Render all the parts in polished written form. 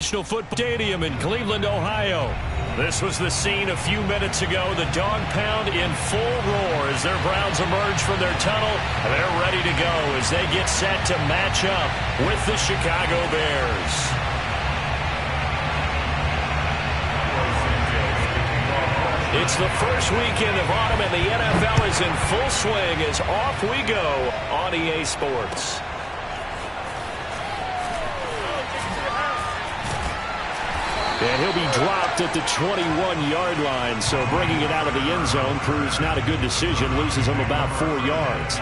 National Football Stadium in Cleveland, Ohio. This was the scene a few minutes ago. The dog pound in full roar as their Browns emerge from their tunnel. They're ready to go as they get set to match up with the Chicago Bears. It's the first weekend of autumn, and the NFL is in full swing as off we go on EA Sports. And he'll be dropped at the 21-yard line, so bringing it out of the end zone proves not a good decision, loses him about 4 yards.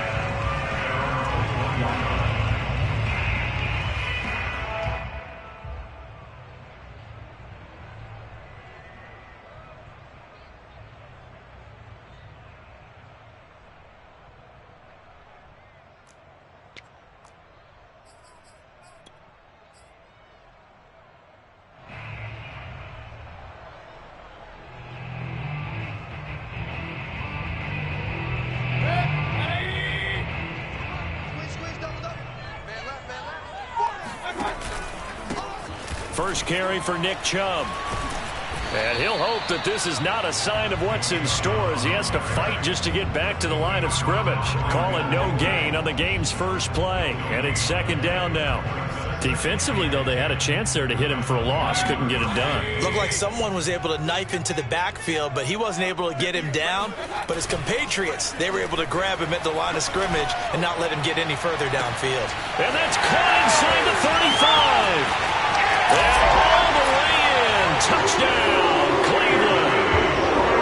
First carry for Nick Chubb. And he'll hope that this is not a sign of what's in store as he has to fight just to get back to the line of scrimmage. Call it no gain on the game's first play. And it's second down now. Defensively, though, they had a chance there to hit him for a loss. Couldn't get it done. Looked like someone was able to knife into the backfield, but he wasn't able to get him down. But his compatriots, they were able to grab him at the line of scrimmage and not let him get any further downfield. And that's caught inside the 35. And all the way in. Touchdown, Cleveland.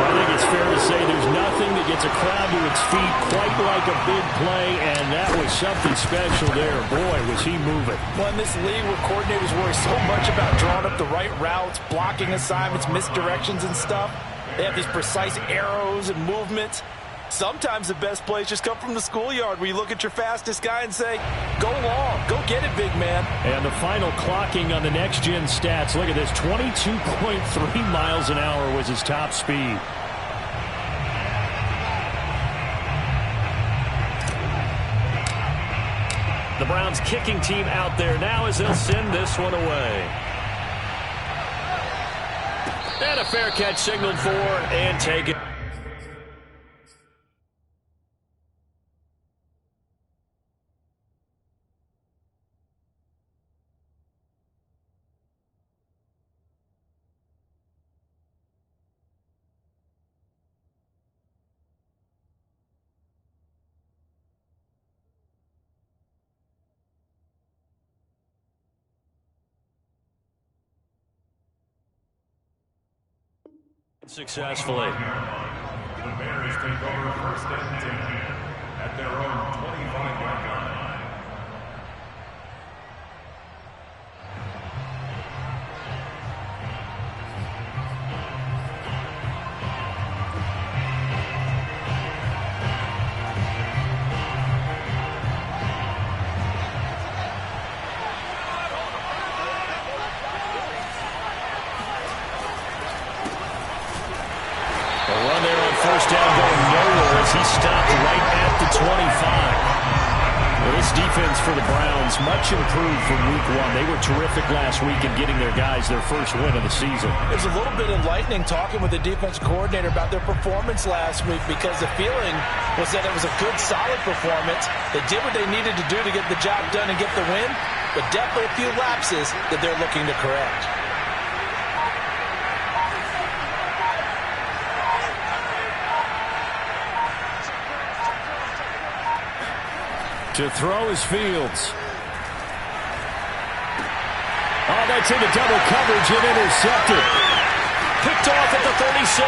I think it's fair to say there's nothing that gets a crowd to its feet quite like a big play, and that was something special there. Boy, was he moving. Well, in this league where coordinators worry so much about drawing up the right routes, blocking assignments, misdirections and stuff, they have these precise arrows and movements. Sometimes the best plays just come from the schoolyard where you look at your fastest guy and say, go long, go get it, big man. And the final clocking on the next-gen stats. Look at this, 22.3 miles an hour was his top speed. The Browns kicking team out there now as they'll send this one away. And a fair catch signaled for and taken. Successfully. The Bears take over first and 10 at their own 25-yard line. First down going nowhere as he stopped right at the 25. Well, this defense for the Browns, much improved from week one. They were terrific last week in getting their guys their first win of the season. It was a little bit enlightening talking with the defense coordinator about their performance last week because the feeling was that it was a good, solid performance. They did what they needed to do to get the job done and get the win, but definitely a few lapses that they're looking to correct. To throw is Fields. Oh, that's into double coverage and intercepted. Picked off at the 36.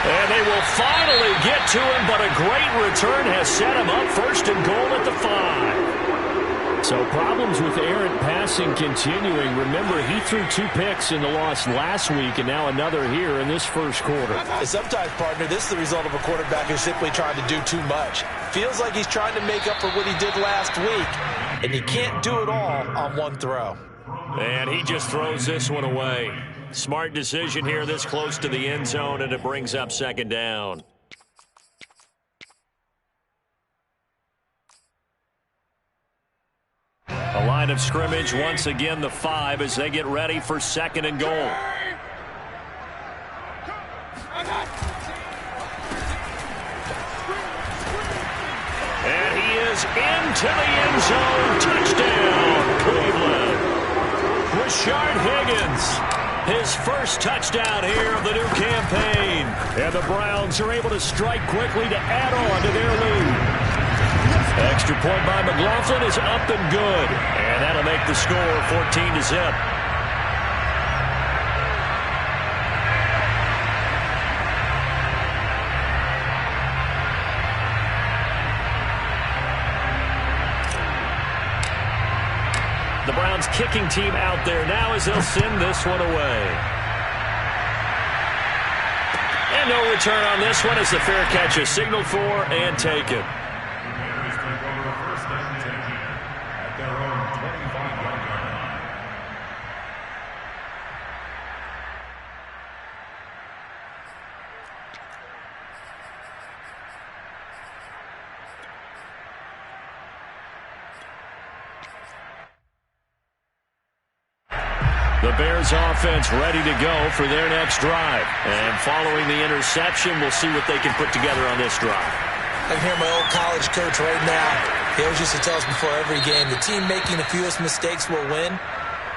And they will finally get to him, but a great return has set him up first and goal at the 5. So problems with errant passing continuing. Remember, he threw 2 picks in the loss last week and now another here in this first quarter. And sometimes, partner, this is the result of a quarterback who's simply trying to do too much. Feels like he's trying to make up for what he did last week, and he can't do it all on one throw. And he just throws this one away. Smart decision here this close to the end zone, and it brings up second down. A line of scrimmage. Once again, the 5 as they get ready for 2nd and goal. And he is into the end zone. Touchdown, Cleveland. Rashard Higgins, his first touchdown here of the new campaign. And the Browns are able to strike quickly to add on to their lead. Extra point by McLaughlin is up and good. And that'll make the score 14-0. The Browns kicking team out there now as they'll send this one away. And no return on this one as the fair catch is signaled for and taken. The Bears offense ready to go for their next drive. And following the interception, we'll see what they can put together on this drive. I can hear my old college coach right now. He always used to tell us before every game, the team making the fewest mistakes will win.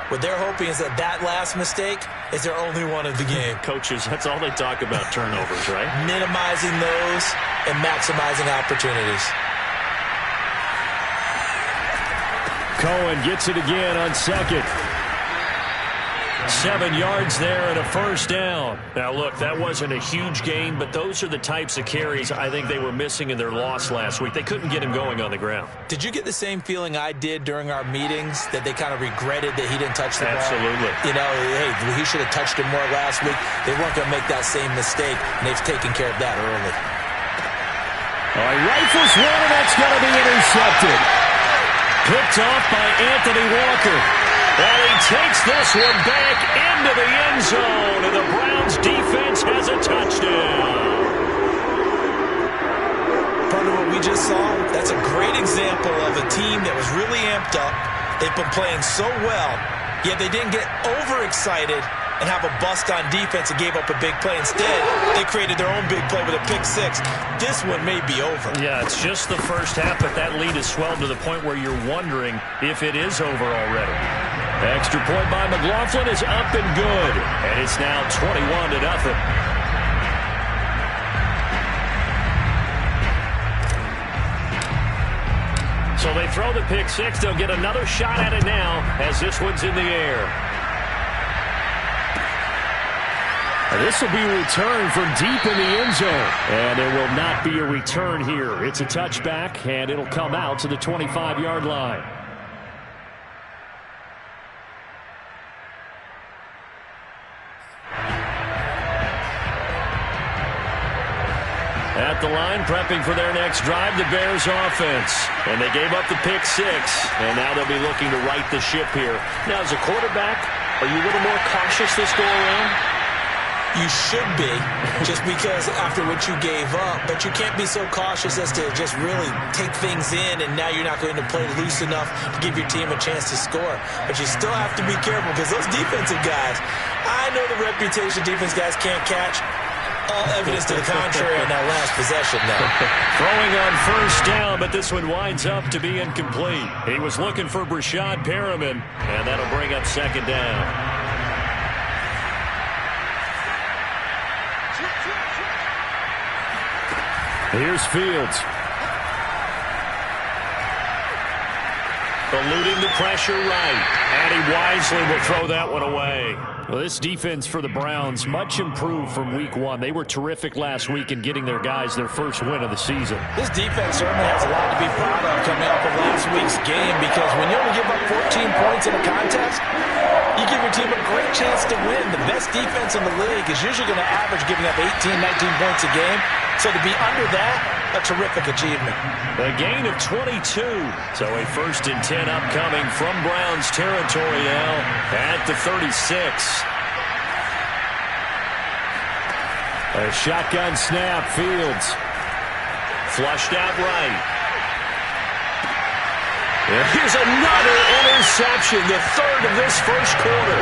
What they're hoping is that last mistake is their only one of the game. Coaches, that's all they talk about, turnovers, right? Minimizing those and maximizing opportunities. Cohen gets it again on 2nd. 7 yards there and a first down. Now, look, that wasn't a huge gain, but those are the types of carries I think they were missing in their loss last week. They couldn't get him going on the ground. Did you get the same feeling I did during our meetings, that they kind of regretted that he didn't touch the ball? Absolutely. You know, hey, he should have touched it more last week. They weren't going to make that same mistake, and they've taken care of that early. All right, rifles one, and that's going to be intercepted. Picked off by Anthony Walker. And he takes this one back into the end zone, and the Browns defense has a touchdown. Part of what we just saw, that's a great example of a team that was really amped up. They've been playing so well, yet they didn't get overexcited and have a bust on defense and gave up a big play. Instead, they created their own big play with a pick-6. This one may be over. Yeah, it's just the first half, but that lead has swelled to the point where you're wondering if it is over already. Extra point by McLaughlin is up and good, and it's now 21-0. So they throw the pick-6. They'll get another shot at it now as this one's in the air. This will be returned from deep in the end zone. And there will not be a return here. It's a touchback, and it'll come out to the 25-yard line. At the line, prepping for their next drive, the Bears offense. And they gave up the pick-6, and now they'll be looking to right the ship here. Now, as a quarterback, are you a little more cautious this go-around? You should be, just because after what you gave up, but you can't be so cautious as to just really take things in, and now you're not going to play loose enough to give your team a chance to score. But you still have to be careful, because those defensive guys, I know the reputation defense guys can't catch. All evidence to the contrary on that last possession now. Throwing on first down, but this one winds up to be incomplete. He was looking for Brashad Perriman, and that'll bring up 2nd down. Here's Fields. Eluding the pressure right. And he wisely will throw that one away. Well, this defense for the Browns, much improved from week 1. They were terrific last week in getting their guys their first win of the season. This defense certainly has a lot to be proud of coming off of last week's game, because when you only give up 14 points in a contest, you give your team a great chance to win. The best defense in the league is usually going to average giving up 18, 19 points a game. So to be under that, a terrific achievement. A gain of 22. So a 1st and 10 upcoming from Browns territory now at the 36. A shotgun snap, Fields. Flushed out right. And here's another interception, the third of this first quarter.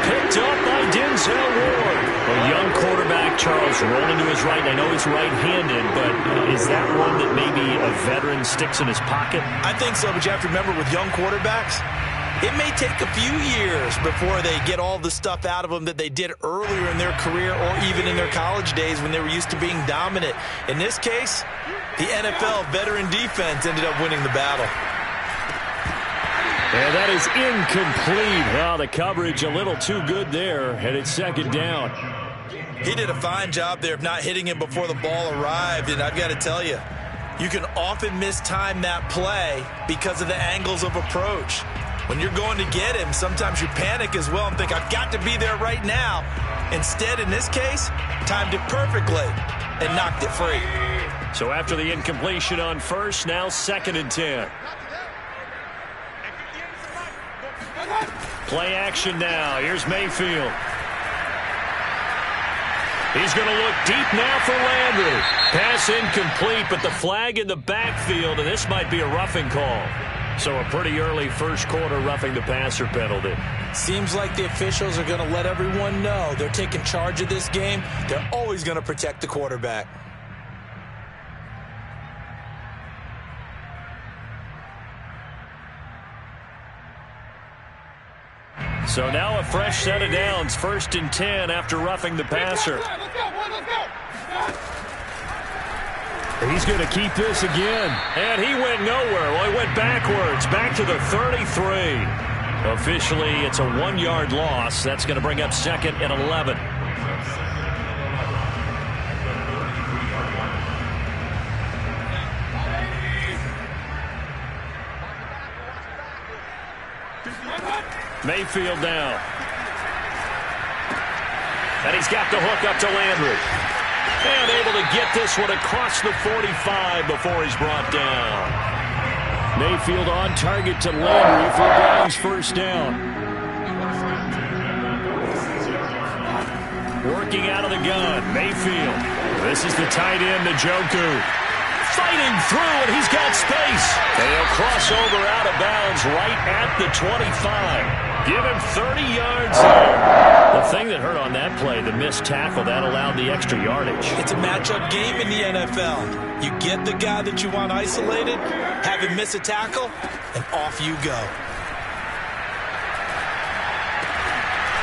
Picked up by Denzel Ward. A young quarterback, Charles, rolling to his right. I know he's right-handed, but is that one that maybe a veteran sticks in his pocket? I think so, but you have to remember with young quarterbacks, it may take a few years before they get all the stuff out of them that they did earlier in their career or even in their college days when they were used to being dominant. In this case, the NFL veteran defense ended up winning the battle. And that is incomplete. Well, the coverage a little too good there, and it's second down. He did a fine job there of not hitting him before the ball arrived, and I've got to tell you, you can often mistime that play because of the angles of approach. When you're going to get him, sometimes you panic as well and think, I've got to be there right now. Instead, in this case, timed it perfectly and knocked it free. So after the incompletion on first, now 2nd and 10. Play action now. Here's Mayfield. He's going to look deep now for Landry. Pass incomplete, but the flag in the backfield, and this might be a roughing call. So a pretty early first quarter roughing the passer penalty. Seems like the officials are going to let everyone know they're taking charge of this game. They're always going to protect the quarterback. So now a fresh set of downs, 1st and 10 after roughing the passer. He's going to keep this again. And he went nowhere. Well, he went backwards, back to the 33. Officially, it's a 1-yard loss. That's going to bring up 2nd and 11. Mayfield now. And he's got the hook up to Landry. And able to get this one across the 45 before he's brought down. Mayfield on target to Landry for Brown's first down. Working out of the gun, Mayfield. This is the tight end, Njoku. Fighting through, and he's got space. And he'll cross over out of bounds right at the 25. Give him 30 yards there. The thing that hurt on that play, the missed tackle, that allowed the extra yardage. It's a matchup game in the NFL. You get the guy that you want isolated, have him miss a tackle, and off you go.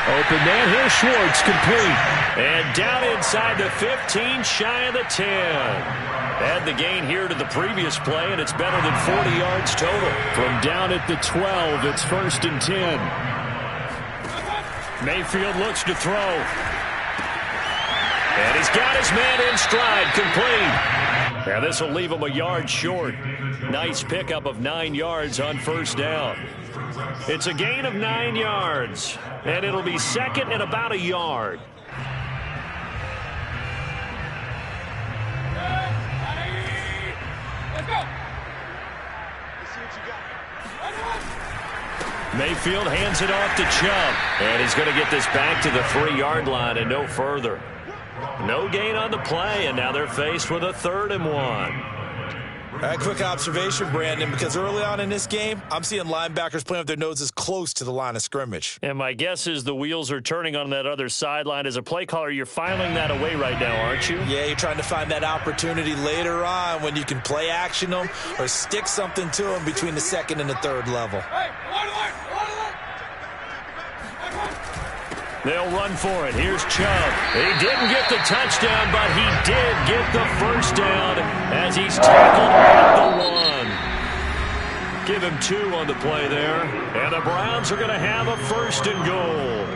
Open man, here's Schwartz, complete. And down inside the 15, shy of the 10. Add the gain here to the previous play, and it's better than 40 yards total. From down at the 12, it's 1st and 10. Mayfield looks to throw. And he's got his man in stride, complete. Now this will leave him a yard short. Nice pickup of 9 yards on first down. It's a gain of 9 yards, and it'll be 2nd and about a yard. Mayfield hands it off to Chubb. And he's going to get this back to the 3-yard line and no further. No gain on the play, and now they're faced with a 3rd and 1. All right, quick observation, Brandon, because early on in this game, I'm seeing linebackers playing with their noses close to the line of scrimmage. And my guess is the wheels are turning on that other sideline. As a play caller, you're filing that away right now, aren't you? Yeah, you're trying to find that opportunity later on when you can play action them or stick something to them between the 2nd and the 3rd level. They'll run for it. Here's Chubb. He didn't get the touchdown, but he did get the first down as he's tackled at the 1. Give him 2 on the play there. And the Browns are going to have a 1st and goal.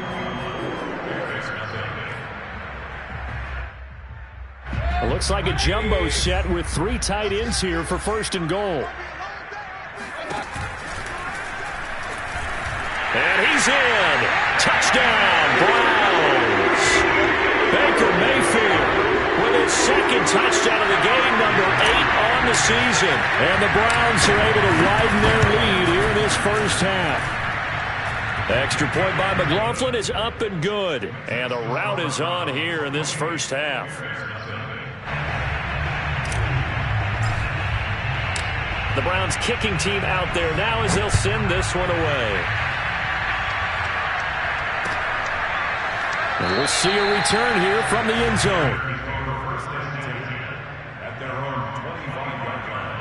It looks like a jumbo set with 3 tight ends here for 1st and goal. And he's in. Touchdown, Browns. Baker Mayfield with his 2nd touchdown of the game, number 8 on the season. And the Browns are able to widen their lead here in this first half. Extra point by McLaughlin is up and good. And the rout is on here in this first half. the Browns kicking team out there now as they'll send this one away. And we'll see a return here from the end zone. At their own 25-yard line.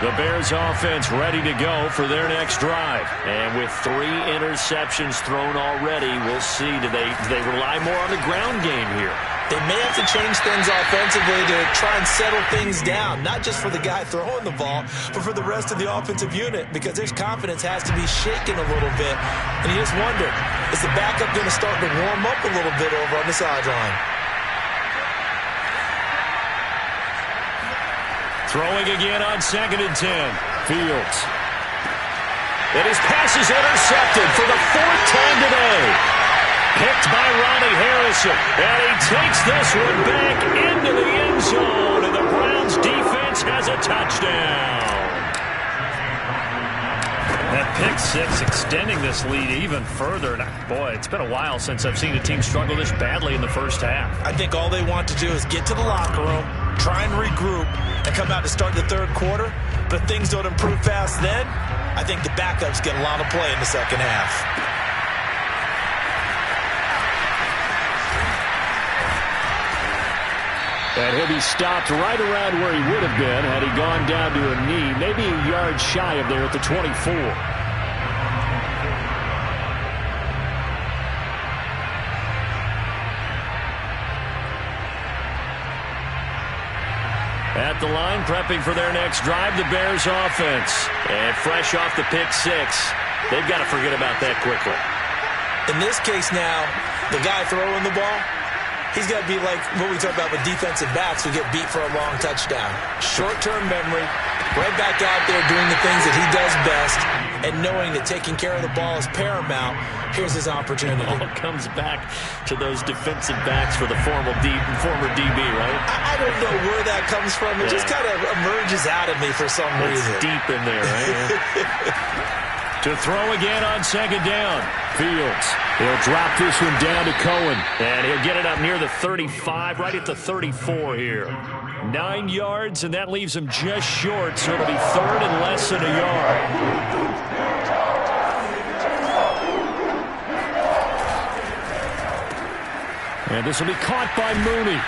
The Bears offense ready to go for their next drive. And with 3 interceptions thrown already, we'll see. Do they rely more on the ground game here? They may have to change things offensively to try and settle things down, not just for the guy throwing the ball, but for the rest of the offensive unit, because their confidence has to be shaken a little bit. And you just wonder, is the backup going to start to warm up a little bit over on the sideline? Throwing again on 2nd and 10. Fields. And his pass is intercepted for the 4th time today. Picked by Ronnie Harrison. And he takes this one back into the end zone. And the Browns defense has a touchdown. That pick 6 extending this lead even further. And boy, it's been a while since I've seen a team struggle this badly in the first half. I think all they want to do is get to the locker room, try and regroup, and come out to start the 3rd quarter. But if things don't improve fast then, I think the backups get a lot of play in the second half. And he'll be stopped right around where he would have been had he gone down to a knee, maybe a yard shy of there at the 24. At the line, prepping for their next drive, the Bears offense. And fresh off the pick 6, they've got to forget about that quickly. In this case now, the guy throwing the ball, he's got to be like what we talk about with defensive backs who get beat for a long touchdown. Short-term memory, right back out there doing the things that he does best, and knowing that taking care of the ball is paramount. Here's his opportunity. It comes back to those defensive backs for the former DB, right? I don't know where that comes from. It just kind of emerges out of me for some reason. It's deep in there, right? To throw again on 2nd down. Fields. He'll drop this one down to Cohen. And he'll get it up near the 35, right at the 34 here. 9 yards, and that leaves him just short, so it'll be 3rd and less than a yard. And this will be caught by Mooney.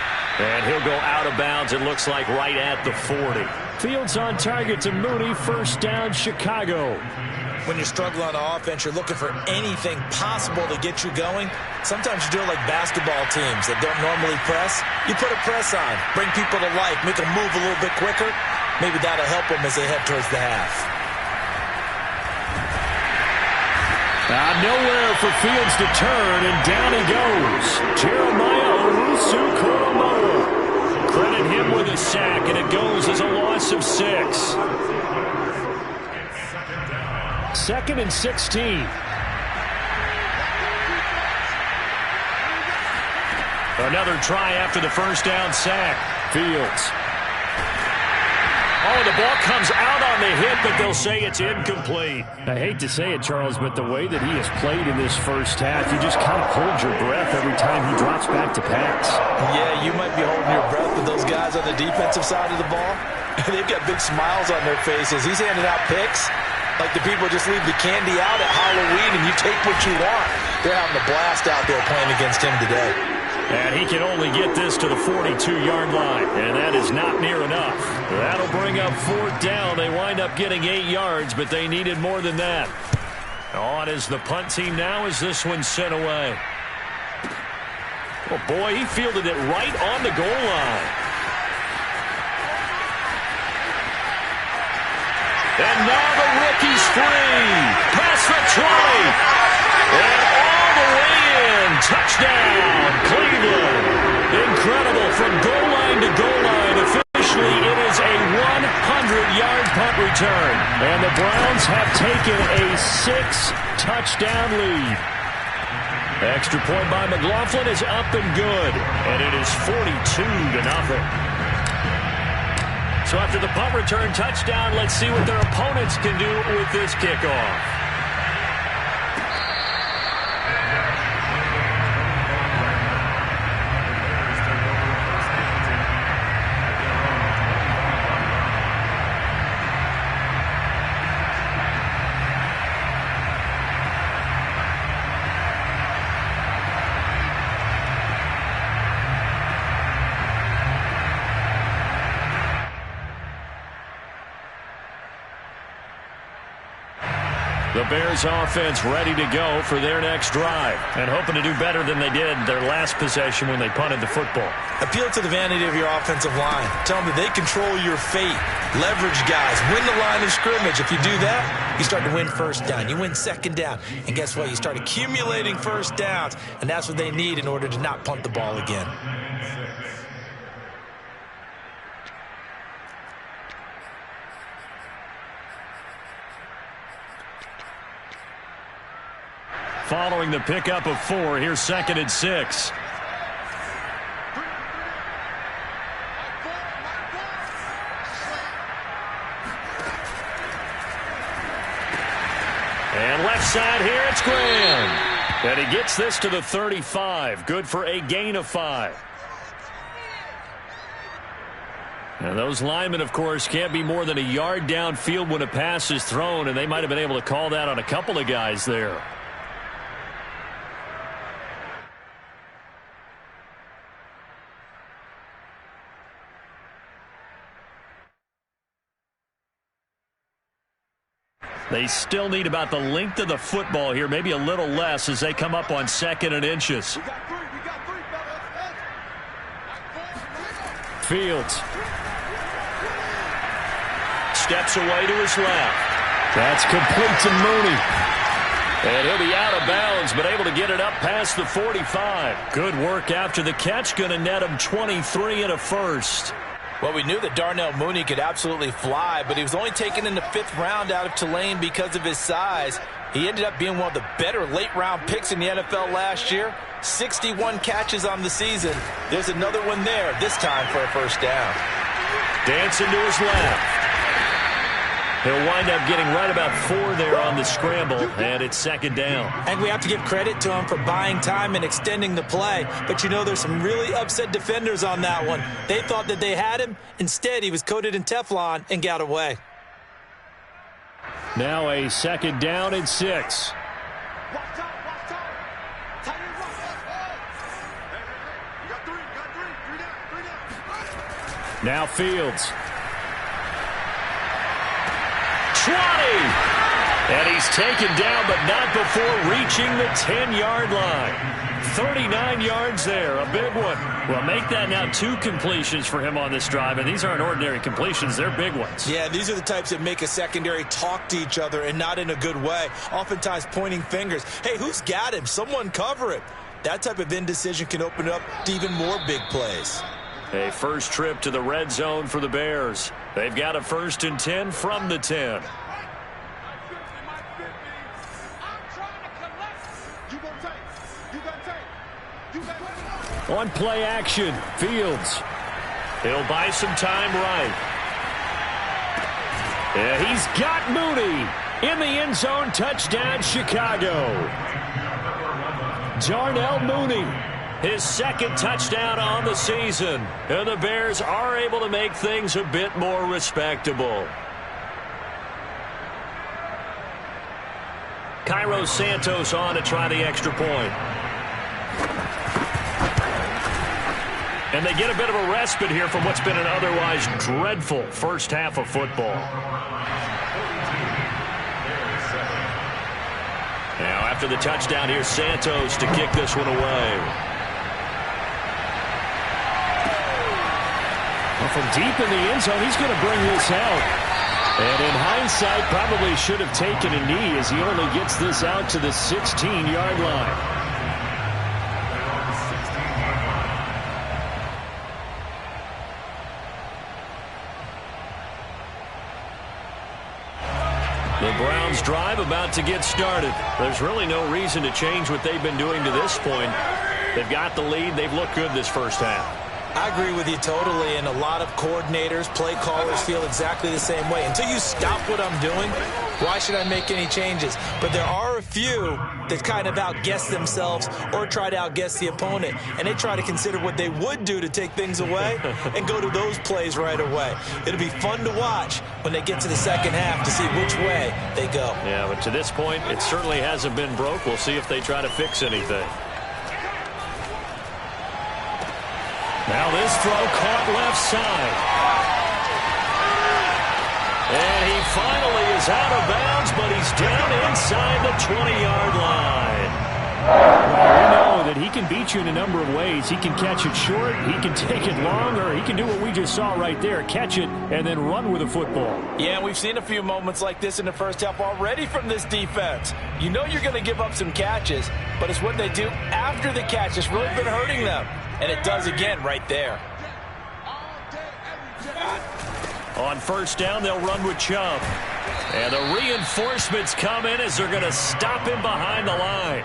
And he'll go out of bounds, it looks like, right at the 40. Fields on target to Mooney, 1st down, Chicago. When you're struggling on offense, you're looking for anything possible to get you going. Sometimes you do it like basketball teams that don't normally press. You put a press on, bring people to life, make them move a little bit quicker. Maybe that'll help them as they head towards the half. Nowhere for Fields to turn, and down he goes. Jeremiah Owusu-Koramoah. Credit him with a sack, and it goes as a loss of 6. 2nd and 16. Another try after the 1st down sack. Fields. Oh, the ball comes out on the hit, but they'll say it's incomplete. I hate to say it, Charles, but the way that he has played in this first half, you just kind of hold your breath every time he drops back to pass. Yeah, you might be holding your breath, but those guys on the defensive side of the ball, they've got big smiles on their faces. He's handing out picks like the people just leave the candy out at Halloween and you take what you want. They're having a blast out there playing against him today. And he can only get this to the 42-yard line, and that is not near enough. That'll bring up 4th down. They wind up getting 8 yards, but they needed more than that. On is the punt team now as this one's sent away. Oh, boy, he fielded it right on the goal line. And now the rookie's free. Past the 20. And all the way in. Touchdown, Cleveland. Incredible from goal line to goal line. Officially, it is a 100-yard punt return. And the Browns have taken a 6-touchdown lead. Extra point by McLaughlin is up and good. And it is 42-0. So after the punt return touchdown, let's see what their opponents can do with this kickoff. The Bears offense ready to go for their next drive and hoping to do better than they did their last possession when they punted the football. Appeal to the vanity of your offensive line. Tell them that they control your fate. Leverage guys. Win the line of scrimmage. If you do that, you start to win first down. You win second down. And guess what? You start accumulating first downs. And that's what they need in order to not punt the ball again. Following the pickup of 4, here's 2nd and 6. And left side here, it's Graham. And he gets this to the 35. Good for a gain of 5. And those linemen, of course, can't be more than a yard downfield when a pass is thrown, and they might have been able to call that on a couple of guys there. They still need about the length of the football here, maybe a little less as they come up on 2nd and inches. Fields steps away to his left. That's complete to Mooney. And he'll be out of bounds, but able to get it up past the 45. Good work after the catch, going to net him 23 and a first. Well, we knew that Darnell Mooney could absolutely fly, but he was only taken in the 5th round out of Tulane because of his size. He ended up being one of the better late-round picks in the NFL last year. 61 catches on the season. There's another one there, this time for a first down. Dancing to his left. He'll wind up getting right about 4 there on the scramble, and it's 2nd down. I think we have to give credit to him for buying time and extending the play. But, you know, there's some really upset defenders on that one. They thought that they had him. Instead, he was coated in Teflon and got away. Now a 2nd down and 6. Now Fields. 20. And he's taken down, but not before reaching the 10-yard line. 39 yards there, a big one. Well, make that now 2 completions for him on this drive, and these aren't ordinary completions. They're big ones. Yeah, these are the types that make a secondary talk to each other and not in a good way, oftentimes pointing fingers. Hey, who's got him? Someone cover it. That type of indecision can open up to even more big plays. A first trip to the red zone for the Bears. They've got a 1st and 10 from the 10. On play action, Fields. He'll buy some time right. Yeah, he's got Mooney in the end zone. Touchdown, Chicago. Darnell Mooney. His 2nd touchdown on the season. And the Bears are able to make things a bit more respectable. Cairo Santos on to try the extra point. And they get a bit of a respite here from what's been an otherwise dreadful first half of football. Now after the touchdown, here's Santos to kick this one away. From deep in the end zone, he's going to bring this out. And in hindsight, probably should have taken a knee as he only gets this out to the 16-yard line. The Browns drive about to get started. There's really no reason to change what they've been doing to this point. They've got the lead. They've looked good this first half. I agree with you totally, and a lot of coordinators, play callers feel exactly the same way. Until you stop what I'm doing, why should I make any changes? But there are a few that kind of outguess themselves or try to outguess the opponent, and they try to consider what they would do to take things away and go to those plays right away. It'll be fun to watch when they get to the second half to see which way they go. Yeah, but to this point, it certainly hasn't been broke. We'll see if they try to fix anything. Now this throw caught left side. And he finally is is out of bounds, but he's down inside the 20-yard line. Well, we know that he can beat you in a number of ways. He can catch it short, he can take it long, or he can do what we just saw right there, catch it and then run with the football. Yeah, we've seen a few moments like this in the first half already from this defense. You know you're going to give up some catches, but it's what they do after the catch that's really been hurting them. And it does again right there. On first down, they'll run with Chubb. And the reinforcements come in as they're going to stop him behind the line.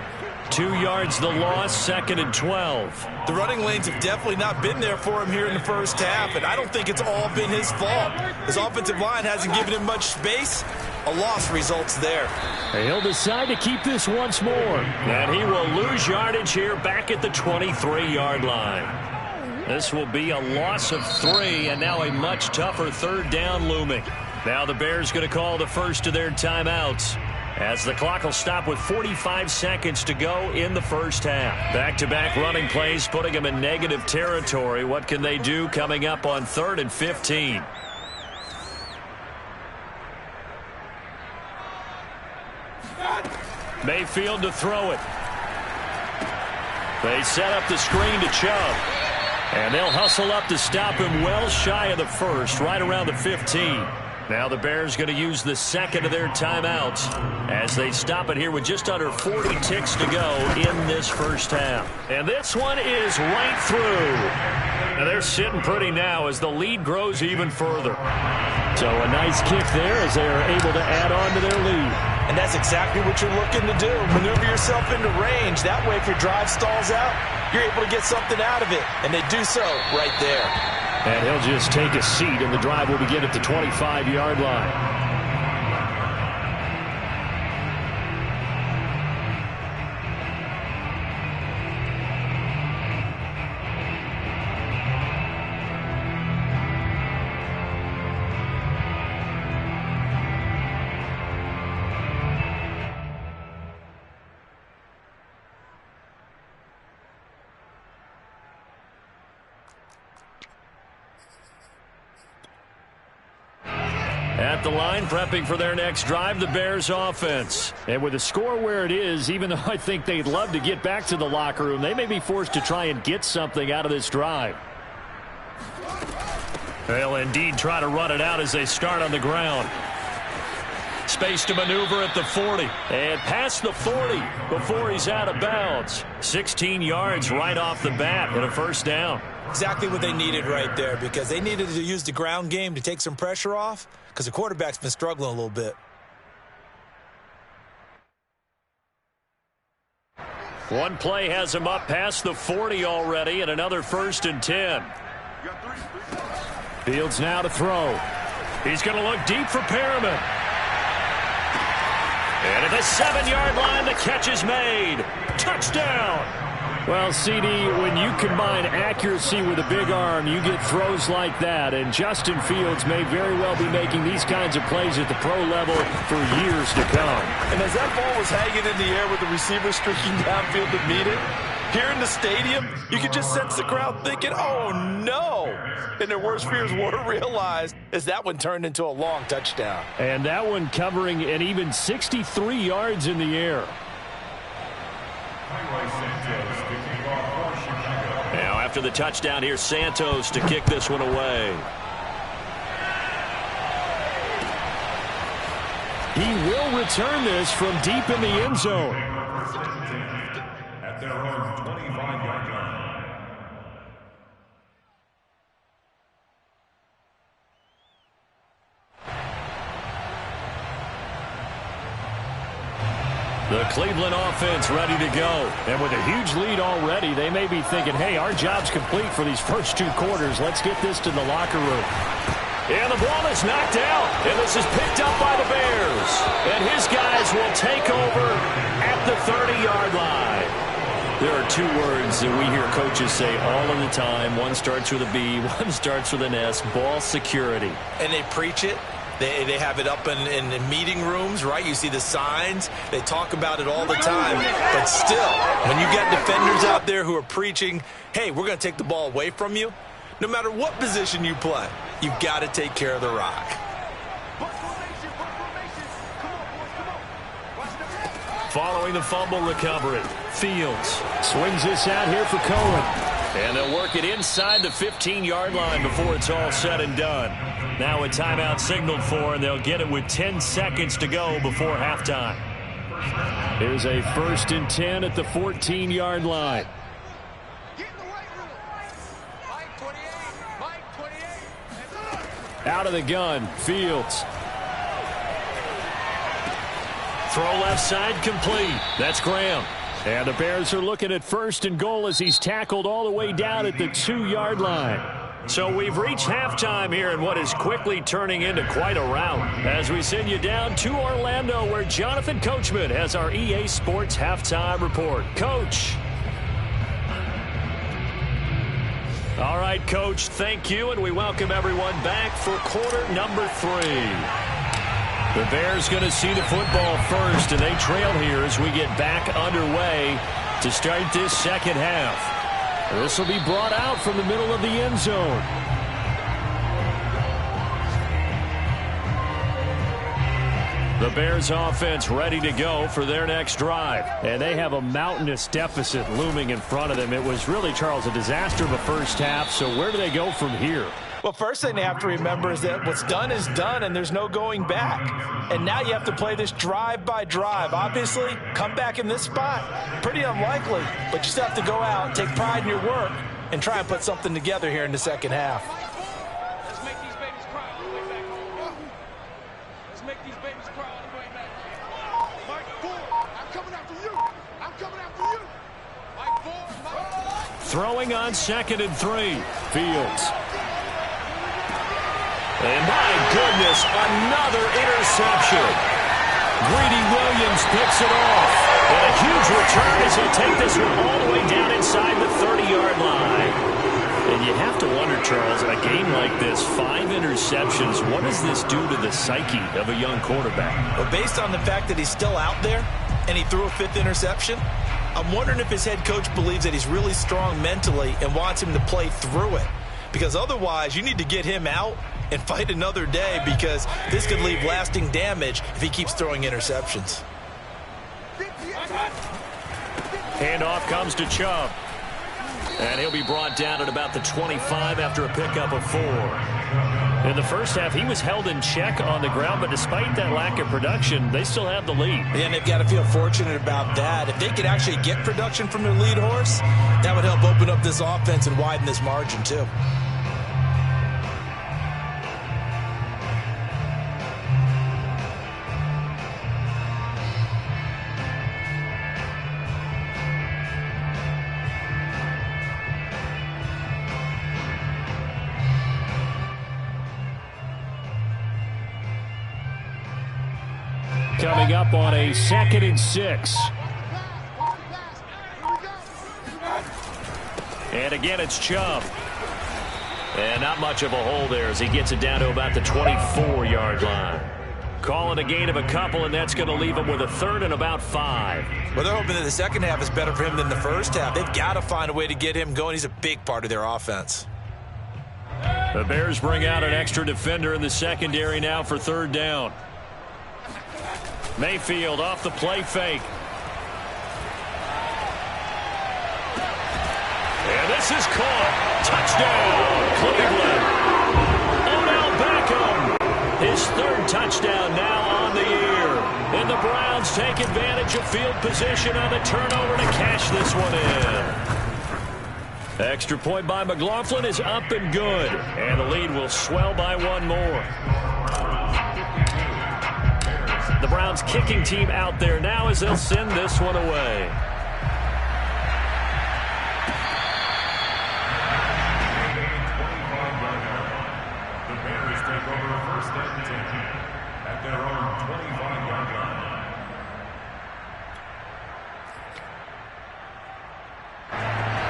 2 yards the loss, 2nd and 12. The running lanes have definitely not been there for him here in the first half, and I don't think it's all been his fault. His offensive line hasn't given him much space. A loss results there. He'll decide to keep this once more. And he will lose yardage here back at the 23-yard line. This will be a loss of 3, and now a much tougher third down looming. Now the Bears going to call the first of their timeouts, as the clock will stop with 45 seconds to go in the first half. Back-to-back running plays putting them in negative territory. What can they do coming up on 3rd and 15? Mayfield to throw it. They set up the screen to Chubb. And they'll hustle up to stop him well shy of the first, right around the 15. Now the Bears going to use the second of their timeouts as they stop it here with just under 40 ticks to go in this first half. And this one is right through. Now they're sitting pretty now as the lead grows even further. So a nice kick there as they are able to add on to their lead. And that's exactly what you're looking to do. Maneuver yourself into range. That way, if your drive stalls out, you're able to get something out of it. And they do so right there. And he'll just take a seat, and the drive will begin at the 25-yard line. At the line, prepping for their next drive, the Bears offense. And with the score where it is, even though I think they'd love to get back to the locker room, they may be forced to try and get something out of this drive. They'll indeed try to run it out as they start on the ground. Space to maneuver at the 40. And past the 40 before he's out of bounds. 16 yards right off the bat and a first down. Exactly what they needed right there, because they needed to use the ground game to take some pressure off, because the quarterback's been struggling a little bit. One play has him up past the 40 already, and another 1st and 10. Fields now to throw. He's going to look deep for Perriman. And at the 7-yard line, the catch is made. Touchdown! Well, CD, when you combine accuracy with a big arm, you get throws like that. And Justin Fields may very well be making these kinds of plays at the pro level for years to come. And as that ball was hanging in the air with the receiver streaking downfield to meet it, here in the stadium, you could just sense the crowd thinking, oh, no. And their worst fears were realized as that one turned into a long touchdown. And that one covering an even 63 yards in the air. Now after the touchdown, here's Santos to kick this one away. He will return this from deep in the end zone. At their own 25-yard line. The Cleveland offense ready to go. And with a huge lead already, they may be thinking, hey, our job's complete for these first 2 quarters. Let's get this to the locker room. And the ball is knocked out. And this is picked up by the Bears. And his guys will take over at the 30-yard line. There are 2 words that we hear coaches say all of the time. One starts with a B, one starts with an S, ball security. And they preach it. They have it up in meeting rooms, right? You see the signs. They talk about it all the time. But still, when you got defenders out there who are preaching, hey, we're going to take the ball away from you, no matter what position you play, you've got to take care of the rock. following the fumble recovery. Fields swings this out here for Cohen. And they'll work it inside the 15-yard line before it's all said and done. Now a timeout signaled for, and they'll get it with 10 seconds to go before halftime. Here's a 1st and 10 at the 14-yard line. Out of the gun, Fields. Throw left side complete. That's Graham. And the Bears are looking at 1st and goal as he's tackled all the way down at the 2-yard line. So we've reached halftime here in what is quickly turning into quite a rout. As we send you down to Orlando, where Jonathan Coachman has our EA Sports halftime report. Coach. All right, Coach, thank you, and we welcome everyone back for quarter number 3. The Bears going to see the football first, and they trail here as we get back underway to start this second half. This will be brought out from the middle of the end zone. The Bears offense ready to go for their next drive. And they have a mountainous deficit looming in front of them. It was really, Charles, a disaster of a first half. So where do they go from here? Well, first thing they have to remember is that what's done is done, and there's no going back. And now you have to play this drive by drive. Obviously, come back in this spot, pretty unlikely, but you still have to go out, take pride in your work, and try and put something together here in the second half. Let's make these babies cry all the way back. Let's make these babies cry all the way back. Mike Ford, I'm coming after you. I'm coming after you. Mike Ford, Mike Ford. Throwing on 2nd and 3. Fields. And my goodness, another interception. Greedy Williams picks it off. And a huge return as he'll take this one all the way down inside the 30-yard line. And you have to wonder, Charles, a game like this, 5 interceptions, what does this do to the psyche of a young quarterback? Well, based on the fact that he's still out there and he threw a 5th interception, I'm wondering if his head coach believes that he's really strong mentally and wants him to play through it. Because otherwise, you need to get him out and fight another day, because this could leave lasting damage if he keeps throwing interceptions. Handoff comes to Chubb. And he'll be brought down at about the 25 after a pickup of 4. In the first half, he was held in check on the ground, but despite that lack of production, they still have the lead. And they've got to feel fortunate about that. If they could actually get production from their lead horse, that would help open up this offense and widen this margin too. Coming up on a 2nd and 6. And again, it's Chubb. And not much of a hole there as he gets it down to about the 24-yard line. Calling a gain of a couple, and that's going to leave him with a 3rd and about 5. Well, they're hoping that the second half is better for him than the first half. They've got to find a way to get him going. He's a big part of their offense. The Bears bring out an extra defender in the secondary now for 3rd down. Mayfield off the play fake. And this is caught. Touchdown, Cleveland. Odell Beckham. His 3rd touchdown now on the year. And the Browns take advantage of field position on the turnover to cash this one in. Extra point by McLaughlin is up and good. And the lead will swell by 1 more. The Browns kicking team out there now as they'll send this one away. The Bears take over 1st and 10 at their own 25-yard line.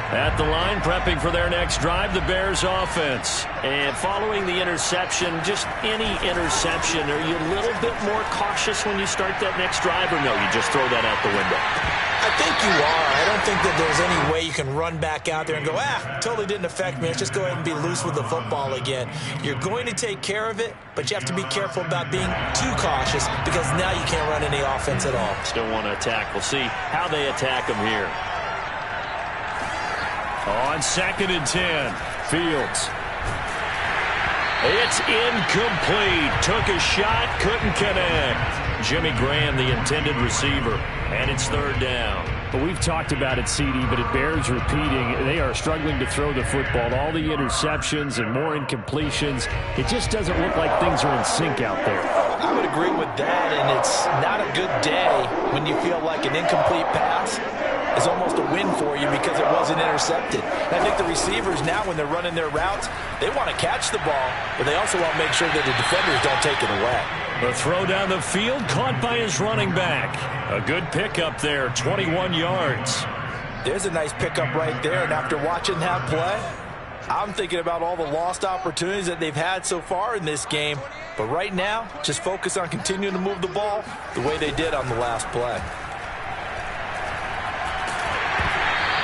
At the line, prepping for their next drive, the Bears offense. And following the interception, just any interception, are you a little bit more cautious when you start that next drive, or no, you just throw that out the window? I think you are. I don't think that there's any way you can run back out there and go, totally didn't affect me. Let's just go ahead and be loose with the football again. You're going to take care of it, but you have to be careful about being too cautious because now you can't run any offense at all. Still want to attack. We'll see how they attack them here. On 2nd and 10, Fields. It's incomplete. Took a shot, couldn't connect. Jimmy Graham, the intended receiver, and it's 3rd down. But we've talked about it, CD, but it bears repeating. They are struggling to throw the football. All the interceptions and more incompletions. It just doesn't look like things are in sync out there. I would agree with that, and it's not a good day when you feel like an incomplete pass is almost a win for you because it wasn't intercepted. And I think the receivers now, when they're running their routes, they want to catch the ball, but they also want to make sure that the defenders don't take it away. The throw down the field caught by his running back. A good pickup there, 21 yards. There's a nice pickup right there, and after watching that play, I'm thinking about all the lost opportunities that they've had so far in this game. But right now, just focus on continuing to move the ball the way they did on the last play.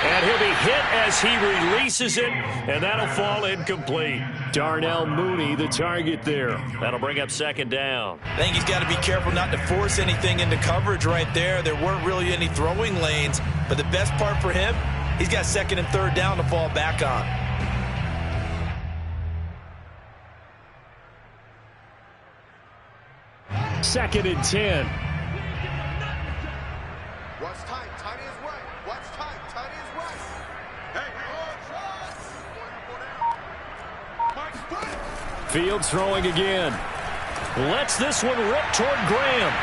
And he'll be hit as he releases it, and that'll fall incomplete. Darnell Mooney, the target there. That'll bring up 2nd down. I think he's got to be careful not to force anything into coverage right there. There weren't really any throwing lanes, but the best part for him, he's got 2nd and 3rd down to fall back on. Second and 10. What's tight? Tight is right. What's tight? Tight is right. Hey, Fields throwing again. Lets this one rip toward Graham.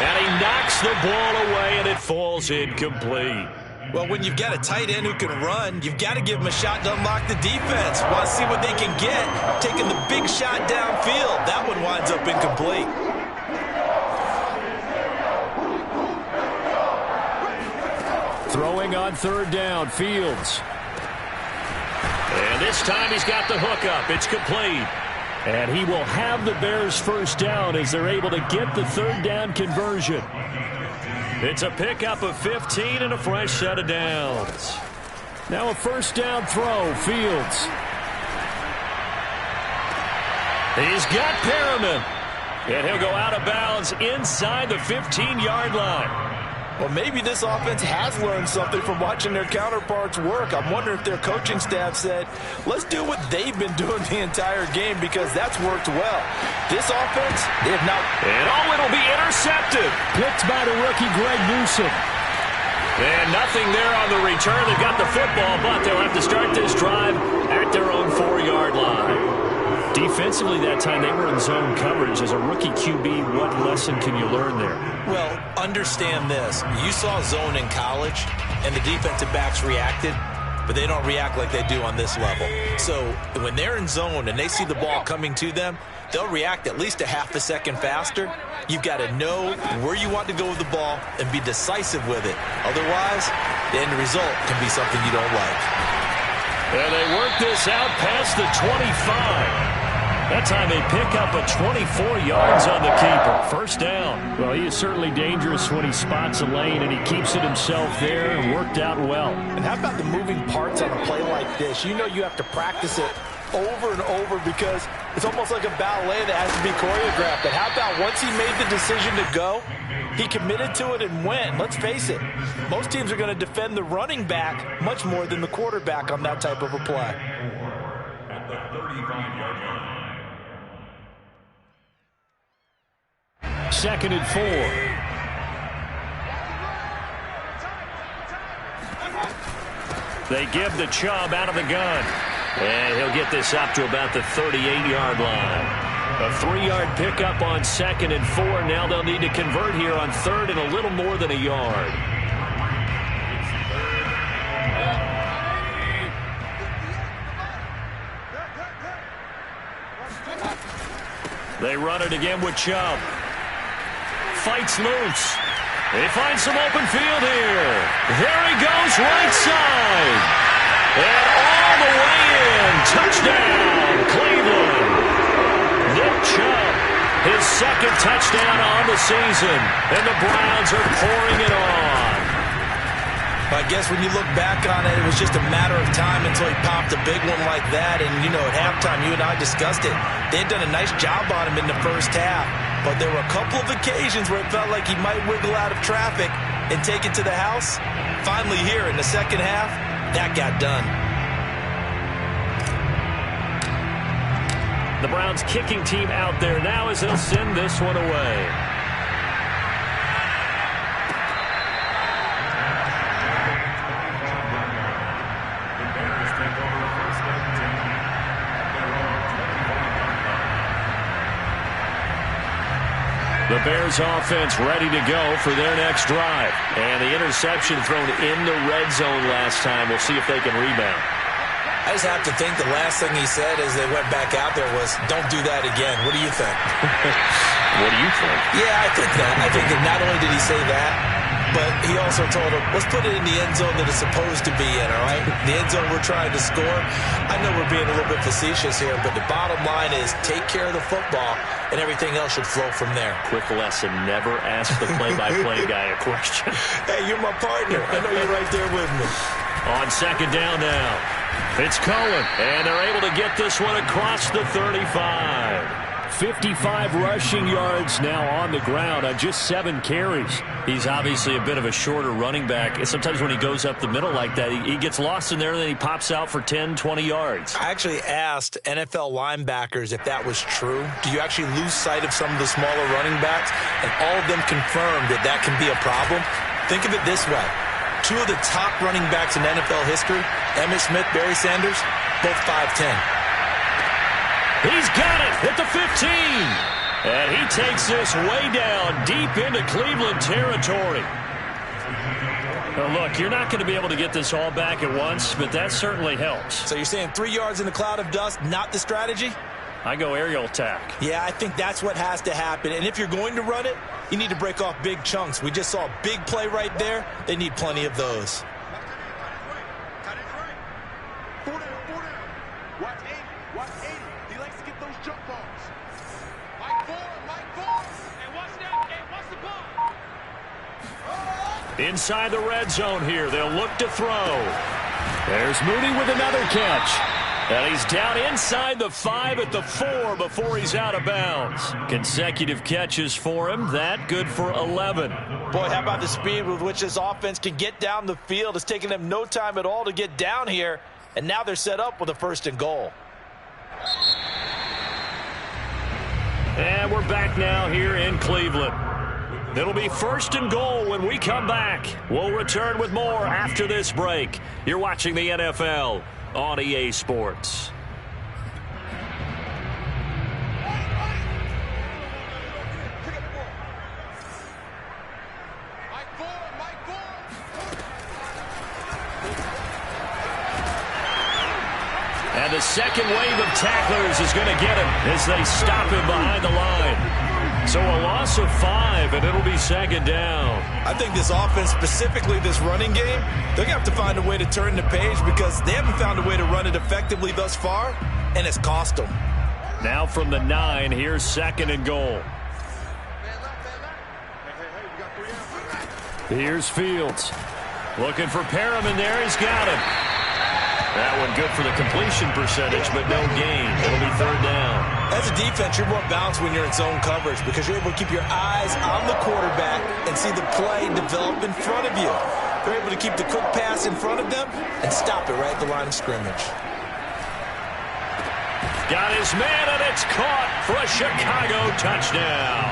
And he knocks the ball away, and it falls incomplete. Well, when you've got a tight end who can run, you've got to give him a shot to unlock the defense. Want to see what they can get. Taking the big shot downfield. That one winds up incomplete. Throwing on 3rd down, Fields. And this time he's got the hookup. It's complete. And he will have the Bears' 1st down as they're able to get the 3rd down conversion. It's a pickup of 15 and a fresh set of downs. Now a 1st down throw, Fields. He's got Perriman. And he'll go out of bounds inside the 15-yard line. Well, maybe this offense has learned something from watching their counterparts work. I'm wondering if their coaching staff said, let's do what they've been doing the entire game because that's worked well. This offense, they have not. And it'll be intercepted. Picked by the rookie Greg Newsome. And nothing there on the return. They've got the football, but they'll have to start this drive at their own 4-yard line. Defensively that time, they were in zone coverage. As a rookie QB, what lesson can you learn there? Well, understand this. You saw zone in college, and the defensive backs reacted, but they don't react like they do on this level. So when they're in zone and they see the ball coming to them, they'll react at least a half a second faster. You've got to know where you want to go with the ball and be decisive with it. Otherwise, the end result can be something you don't like. And they work this out past the 25. That time they pick up a 24 yards on the keeper. 1st down. Well, he is certainly dangerous when he spots a lane, and he keeps it himself there and worked out well. And how about the moving parts on a play like this? You know you have to practice it over and over because it's almost like a ballet that has to be choreographed. But how about once he made the decision to go, he committed to it and went. Let's face it, most teams are going to defend the running back much more than the quarterback on that type of a play. At the 35-yard line. 2nd and 4. They give the Chubb out of the gun. And he'll get this up to about the 38-yard line. A 3-yard pickup on 2nd and 4. Now they'll need to convert here on 3rd and a little more than a yard. They run it again with Chubb. Fights loose. They find some open field here. There he goes, right side. And all the way in. Touchdown, Cleveland. Nick Chubb, his 2nd touchdown on the season. And the Browns are pouring it on. I guess when you look back on it, it was just a matter of time until he popped a big one like that. And, you know, at halftime, you and I discussed it. They had done a nice job on him in the first half. But there were a couple of occasions where it felt like he might wiggle out of traffic and take it to the house. Finally here in the second half, that got done. The Browns kicking team out there now as they'll send this one away. The Bears offense ready to go for their next drive. And the interception thrown in the red zone last time. We'll see if they can rebound. I just have to think the last thing he said as they went back out there was, don't do that again. What do you think? What do you think? Yeah, I think that. I think that not only did he say that, but he also told him, let's put it in the end zone that it's supposed to be in, all right? The end zone we're trying to score. I know we're being a little bit facetious here, but the bottom line is take care of the football, and everything else should flow from there. Quick lesson, never ask the play-by-play guy a question. Hey, you're my partner. I know you're right there with me. On second down now, it's Cohen, and they're able to get this one across the 35. 55 rushing yards now on the ground on just 7 carries. He's obviously a bit of a shorter running back. Sometimes when he goes up the middle like that, he gets lost in there, and then he pops out for 10, 20 yards. I actually asked NFL linebackers if that was true. Do you actually lose sight of some of the smaller running backs? And all of them confirmed that that can be a problem. Think of it this way. 2 of the top running backs in NFL history, Emmitt Smith, Barry Sanders, both 5'10". He's got it at the 15. And he takes this way down deep into Cleveland territory. Now look, you're not going to be able to get this all back at once, but that certainly helps. So you're saying 3 yards in a cloud of dust, not the strategy? I go aerial attack. Yeah, I think that's what has to happen. And if you're going to run it, you need to break off big chunks. We just saw a big play right there. They need plenty of those. Inside the red zone here, they'll look to throw. There's Mooney with another catch. And he's down inside the 5 at the 4 before he's out of bounds. Consecutive catches for him. That good for 11. Boy, how about the speed with which this offense can get down the field? It's taken them no time at all to get down here. And now they're set up with a 1st and goal. And we're back now here in Cleveland. It'll be 1st and goal when we come back. We'll return with more after this break. You're watching the NFL on EA Sports. And the second wave of tacklers is going to get him as they stop him behind the line. So a loss of 5, and it'll be 2nd down. I think this offense, specifically this running game, they're going to have to find a way to turn the page because they haven't found a way to run it effectively thus far, and it's cost them. Now from the 9, here's 2nd and goal. Here's Fields. Looking for Perriman there. He's got him. That one good for the completion percentage, but no gain. It'll be 3rd down. As a defense, you're more balanced when you're in zone coverage because you're able to keep your eyes on the quarterback and see the play develop in front of you. They're able to keep the quick pass in front of them and stop it right at the line of scrimmage. Got his man, and it's caught for a Chicago touchdown.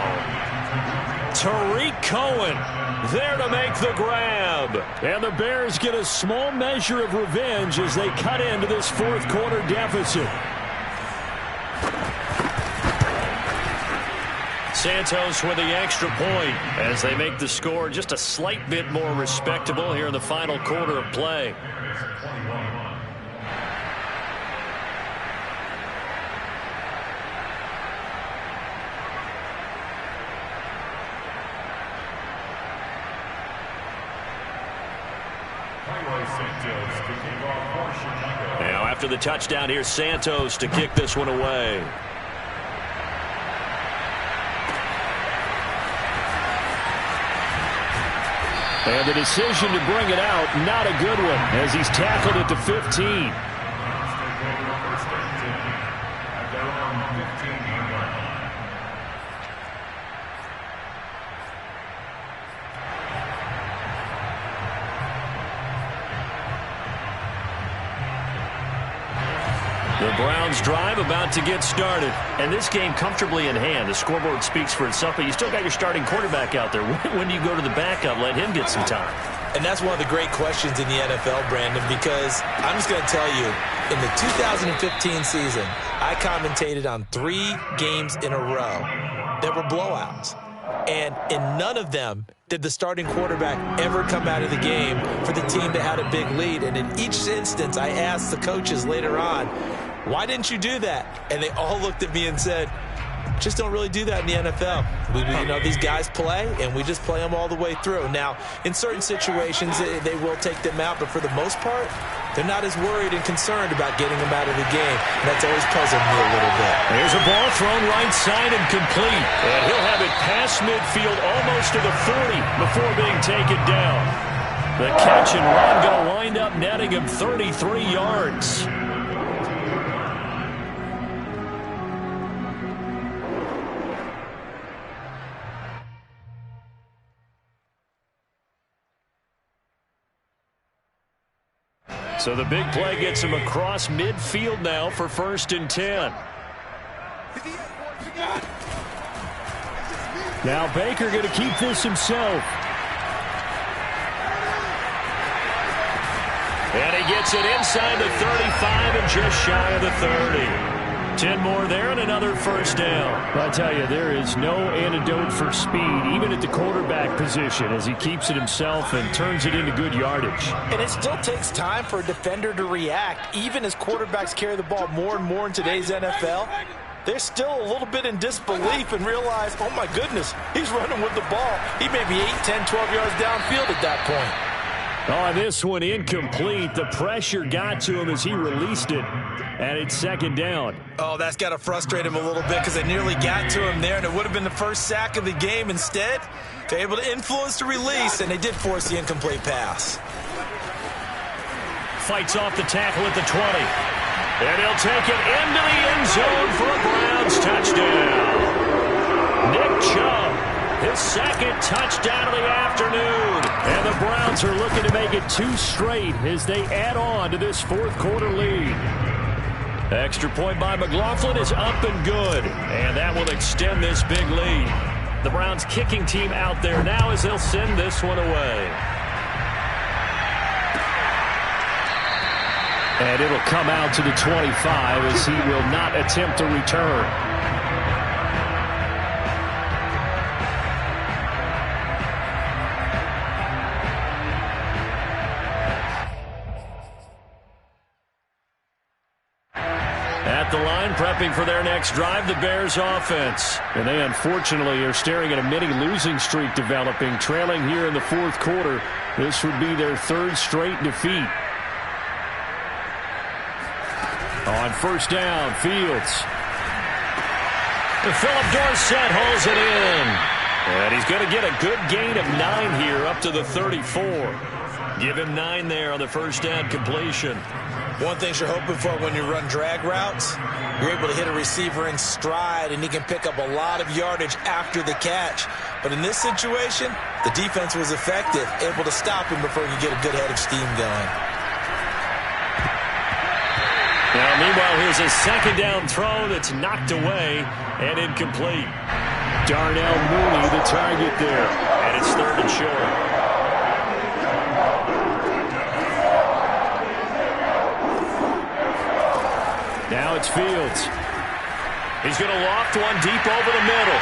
Tariq Cohen there to make the grab. And the Bears get a small measure of revenge as they cut into this 4th quarter deficit. Santos with the extra point as they make the score just a slight bit more respectable here in the final quarter of play. Now after the touchdown, here's Santos to kick this one away. And the decision to bring it out, not a good one, as he's tackled at the 15. The Browns drive about to get started. And this game comfortably in hand. The scoreboard speaks for itself, but you still got your starting quarterback out there. When do you go to the backup, let him get some time? And that's one of the great questions in the NFL, Brandon, because I'm just going to tell you, in the 2015 season, I commentated on 3 games in a row that were blowouts. And in none of them did the starting quarterback ever come out of the game for the team that had a big lead. And in each instance, I asked the coaches later on, why didn't you do that? And they all looked at me and said, just don't really do that in the NFL. These guys play, and we just play them all the way through. Now, in certain situations, they will take them out, but for the most part, they're not as worried and concerned about getting them out of the game. And that's always puzzled me a little bit. There's a ball thrown right side and complete. And he'll have it past midfield almost to the 40 before being taken down. The catch and run going to wind up netting him 33 yards. So the big play gets him across midfield now for 1st and 10. Now Baker going to keep this himself. And he gets it inside the 35 and just shy of the 30. 10 more there and another 1st down. I tell you, there is no antidote for speed, even at the quarterback position, as he keeps it himself and turns it into good yardage. And it still takes time for a defender to react, even as quarterbacks carry the ball more and more in today's NFL. They're still a little bit in disbelief and realize, oh my goodness, he's running with the ball. He may be 8, 10, 12 yards downfield at that point. Oh, this one incomplete. The pressure got to him as he released it, and it's 2nd down. Oh, that's got to frustrate him a little bit because they nearly got to him there, and it would have been the first sack of the game. Instead, they're able to influence the release, and they did force the incomplete pass. Fights off the tackle at the 20. And he'll take it into the end zone for a Browns touchdown. Nick Chubb, his 2nd touchdown of the afternoon. And the Browns are looking to make it 2 straight as they add on to this 4th quarter lead. Extra point by McLaughlin is up and good. And that will extend this big lead. The Browns kicking team out there now as they'll send this one away. And it'll come out to the 25 as he will not attempt a return. At the line, prepping for their next drive, the Bears offense. And they unfortunately are staring at a mini losing streak developing, trailing here in the 4th quarter. This would be their 3rd straight defeat. On 1st down, Fields. Philip Dorsett holds it in. And he's going to get a good gain of 9 here up to the 34. Give him 9 there on the 1st down completion. One thing you're hoping for when you run drag routes, you're able to hit a receiver in stride, and he can pick up a lot of yardage after the catch. But in this situation, the defense was effective, able to stop him before he could get a good head of steam going. Now, meanwhile, here's a 2nd down throw that's knocked away and incomplete. Darnell Mooney, the target there, and it's 3rd and short. Now it's Fields. He's going to loft one deep over the middle.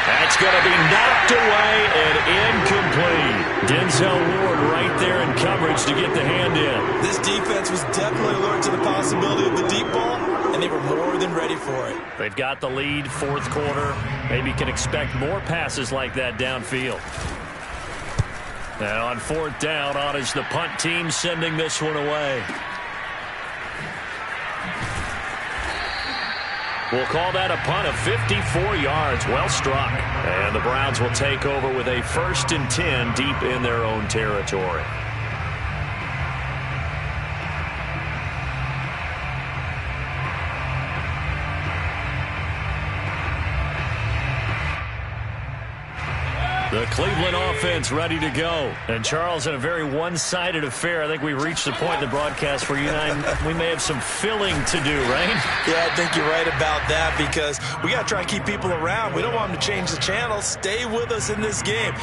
That's going to be knocked away and incomplete. Denzel Ward right there in coverage to get the hand in. This defense was definitely alert to the possibility of the deep ball, and they were more than ready for it. They've got the lead, 4th quarter. Maybe can expect more passes like that downfield. And on 4th down, on is the punt team sending this one away. We'll call that a punt of 54 yards. Well struck. And the Browns will take over with a 1st and 10 deep in their own territory. The Cleveland offense ready to go. And, Charles, in a very one-sided affair, I think we've reached the point in the broadcast where you and I, we may have some filling to do, right? Yeah, I think you're right about that because we got to try and keep people around. We don't want them to change the channel. Stay with us in this game.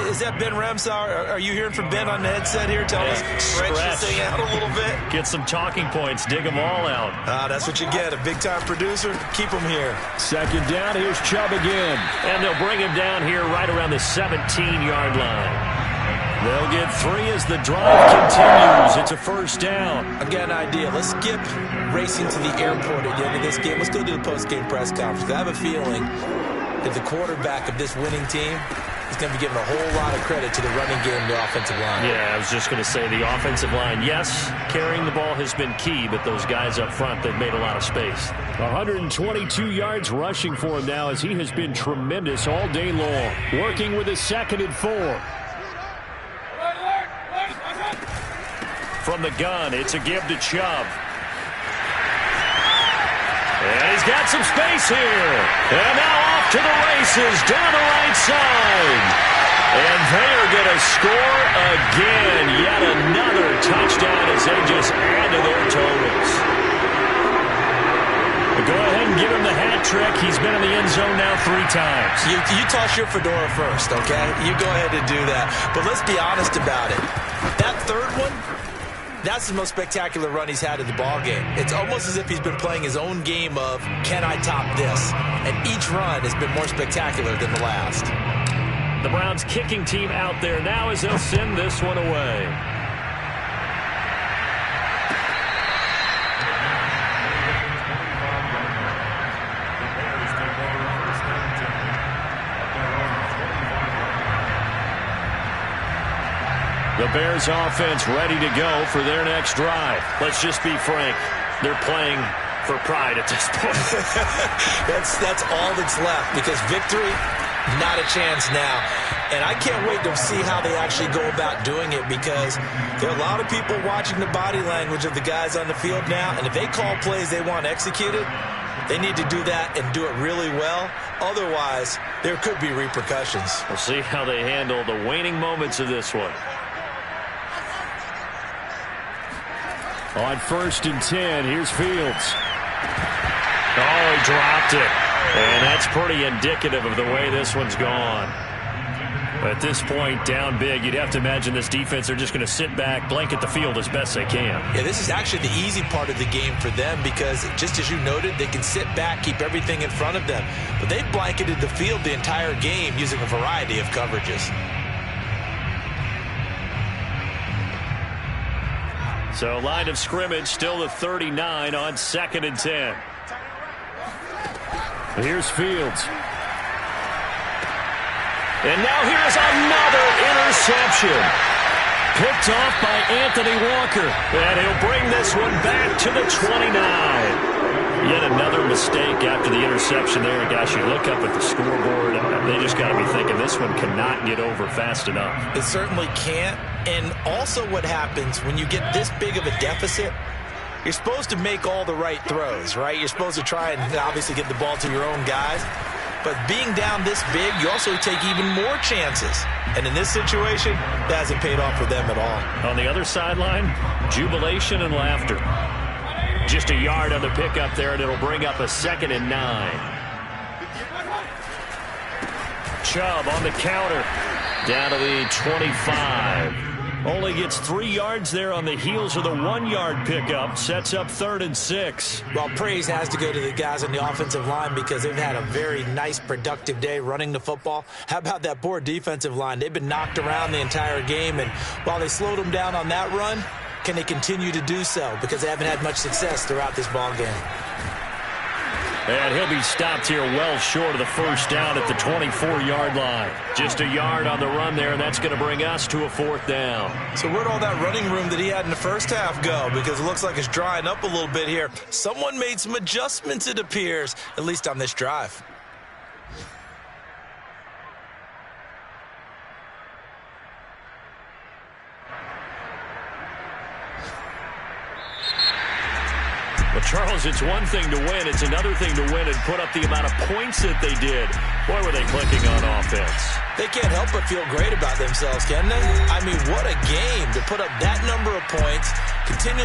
Is that Ben Ramsauer? Are you hearing from Ben on the headset here? Tell us, stretch this thing out a little bit. Get some talking points. Dig them all out. That's what you get. A big-time producer. Keep them here. 2nd down. Here's Chubb again. And they'll bring him down here right around the 17-yard line. They'll get 3 as the drive continues. It's a 1st down. I've got an idea. Let's skip racing to the airport at the end of this game. Let's go to the post-game press conference. I have a feeling that the quarterback of this winning team is going to be given a whole lot of credit to the running game and the offensive line. Yeah, I was just going to say the offensive line, yes, carrying the ball has been key, but those guys up front, they've made a lot of space. 122 yards rushing for him now as he has been tremendous all day long. Working with his 2nd and 4. From the gun, it's a give to Chubb. And he's got some space here. And now off to the races down the right side. And they are going to score again. Yet another touchdown as they just add to their totals. But go ahead and give him the hat trick. He's been in the end zone now 3 times. You toss your fedora first, okay? You go ahead and do that. But let's be honest about it. That 3rd one, that's the most spectacular run he's had in the ballgame. It's almost as if he's been playing his own game of, can I top this? And each run has been more spectacular than the last. The Browns kicking team out there now as they'll send this one away. The Bears offense ready to go for their next drive. Let's just be frank. They're playing for pride at this point. That's all that's left because victory, not a chance now. And I can't wait to see how they actually go about doing it because there are a lot of people watching the body language of the guys on the field now. And if they call plays they want executed, they need to do that and do it really well. Otherwise, there could be repercussions. We'll see how they handle the waning moments of this one. On 1st and 10, here's Fields. Oh, he dropped it. And that's pretty indicative of the way this one's gone. At this point, down big, you'd have to imagine this defense are just going to sit back, blanket the field as best they can. Yeah, this is actually the easy part of the game for them because, just as you noted, they can sit back, keep everything in front of them. But they've blanketed the field the entire game using a variety of coverages. So line of scrimmage still the 39 on 2nd and 10. Here's Fields. And now here's another interception. Picked off by Anthony Walker. And he'll bring this one back to the 29. Yet another mistake after the interception there. And gosh, you look up at the scoreboard, they just got to be thinking this one cannot get over fast enough. It certainly can't. And also what happens when you get this big of a deficit, you're supposed to make all the right throws, right? You're supposed to try and obviously get the ball to your own guys. But being down this big, you also take even more chances. And in this situation, that hasn't paid off for them at all. On the other sideline, jubilation and laughter. Just a yard on the pickup there, and it'll bring up a 2nd and 9. Chubb on the counter. Down to the 25. Only gets 3 yards there on the heels of the 1-yard pickup. Sets up 3rd and 6. Well, praise has to go to the guys on the offensive line because they've had a very nice, productive day running the football. How about that poor defensive line? They've been knocked around the entire game, and while they slowed them down on that run, can they continue to do so? Because they haven't had much success throughout this ball game. And he'll be stopped here well short of the first down at the 24-yard line. Just a yard on the run there, and that's going to bring us to a 4th down. So where'd all that running room that he had in the first half go? Because it looks like it's drying up a little bit here. Someone made some adjustments, it appears, at least on this drive. Well, Charles, it's one thing to win. It's another thing to win and put up the amount of points that they did. Boy, were they clicking on offense. They can't help but feel great about themselves, can they? I mean, what a game to put up that number of points, continually